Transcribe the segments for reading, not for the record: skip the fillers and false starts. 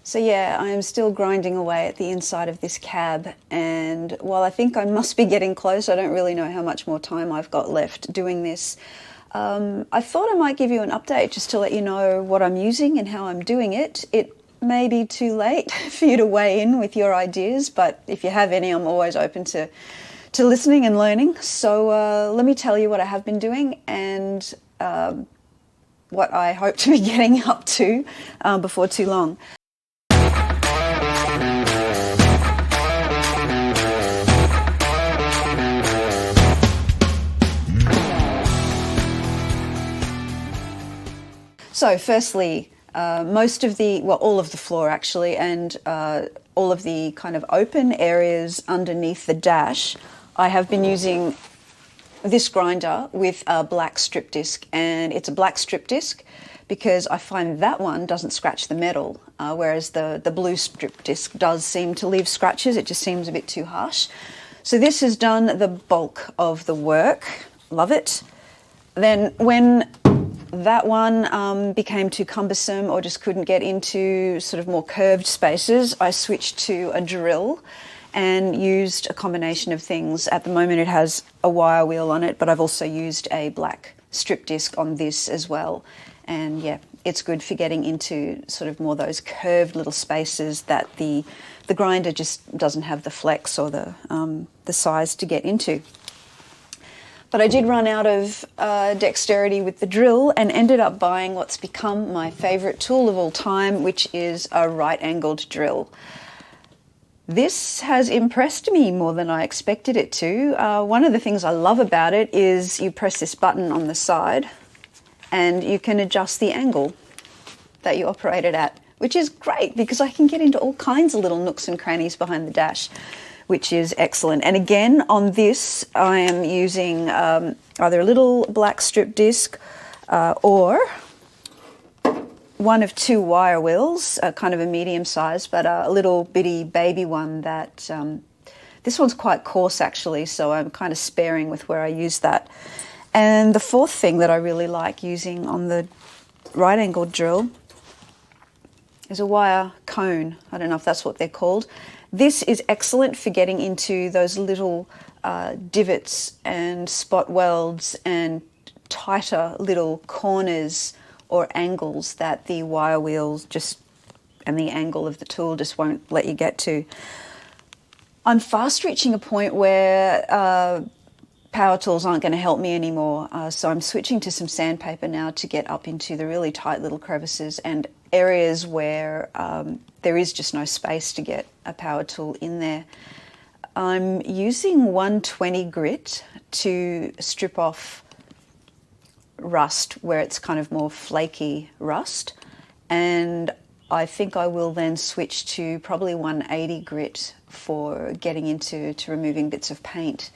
So yeah, I am still grinding away at the inside of this cab, and while I think I must be getting close, I don't really know how much more time I've got left doing this. I thought I might give you an update just to let you know what I'm using and how I'm doing it. It may be too late for you to weigh in with your ideas, but if you have any, I'm always open to listening and learning. So let me tell you what I have been doing and what I hope to be getting up to before too long. So firstly, all of the floor actually, and all of the kind of open areas underneath the dash, I have been using this grinder with a black strip disc, and it's a black strip disc because I find that one doesn't scratch the metal, whereas the blue strip disc does seem to leave scratches. It just seems a bit too harsh. So this has done the bulk of the work. Love it. Then when that one became too cumbersome or just couldn't get into sort of more curved spaces, I switched to a drill and used a combination of things. At the moment it has a wire wheel on it, but I've also used a black strip disc on this as well. And yeah, it's good for getting into sort of more those curved little spaces that the grinder just doesn't have the flex or the size to get into. But I did run out of dexterity with the drill and ended up buying what's become my favourite tool of all time, which is a right-angled drill. This has impressed me more than I expected it to. One of the things I love about it is you press this button on the side and you can adjust the angle that you operate it at, which is great because I can get into all kinds of little nooks and crannies behind the dash, which is excellent. And again, on this, I am using either a little black strip disc or one of two wire wheels, kind of a medium size, but a little bitty baby one that, this one's quite coarse actually, so I'm kind of sparing with where I use that. And the fourth thing that I really like using on the right angled drill is a wire cone. I don't know if that's what they're called. This is excellent for getting into those little divots and spot welds and tighter little corners or angles that the wire wheels and the angle of the tool just won't let you get to. I'm fast reaching a point where power tools aren't going to help me anymore, so I'm switching to some sandpaper now to get up into the really tight little crevices and areas where there is just no space to get a power tool in there. I'm using 120 grit to strip off rust where it's kind of more flaky rust, and I think I will then switch to probably 180 grit for getting into removing bits of paint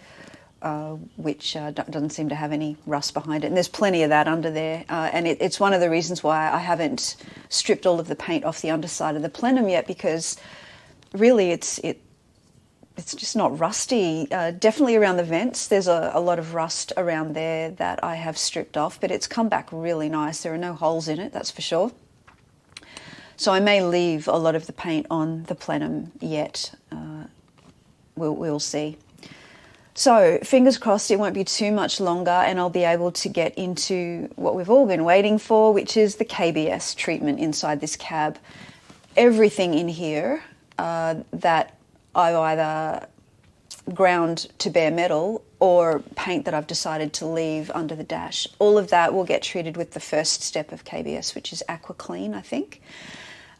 which doesn't seem to have any rust behind it. And there's plenty of that under there. And it's one of the reasons why I haven't stripped all of the paint off the underside of the plenum yet, because really it's just not rusty. Definitely around the vents, there's a lot of rust around there that I have stripped off, but it's come back really nice. There are no holes in it, that's for sure. So I may leave a lot of the paint on the plenum yet. We'll see. So fingers crossed it won't be too much longer and I'll be able to get into what we've all been waiting for, which is the KBS treatment inside this cab. Everything in here that I've either ground to bare metal or paint that I've decided to leave under the dash, all of that will get treated with the first step of KBS, which is Aqua Clean, I think.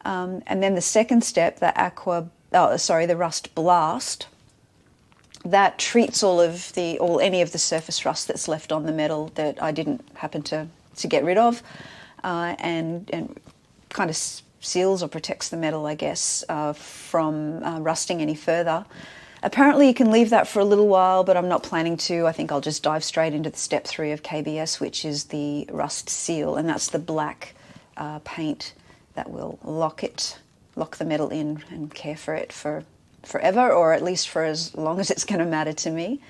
And then the second step, the Rust Blast, that treats any of the surface rust that's left on the metal that I didn't happen to get rid of, and kind of seals or protects the metal, I guess, from rusting any further. Apparently you can leave that for a little while, but I'm not planning to. I think I'll just dive straight into the step 3 of KBS, which is the Rust Seal, and that's the black paint that will lock the metal in and care for it for forever, or at least for as long as it's going to matter to me.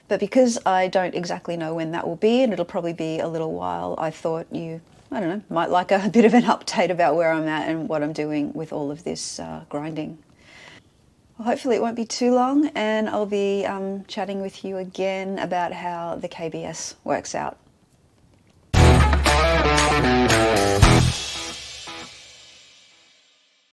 But because I don't exactly know when that will be, and it'll probably be a little while, I thought you I don't know, might like a bit of an update about where I'm at and what I'm doing with all of this grinding. Well, hopefully it won't be too long, and I'll be chatting with you again about how the KBS works out.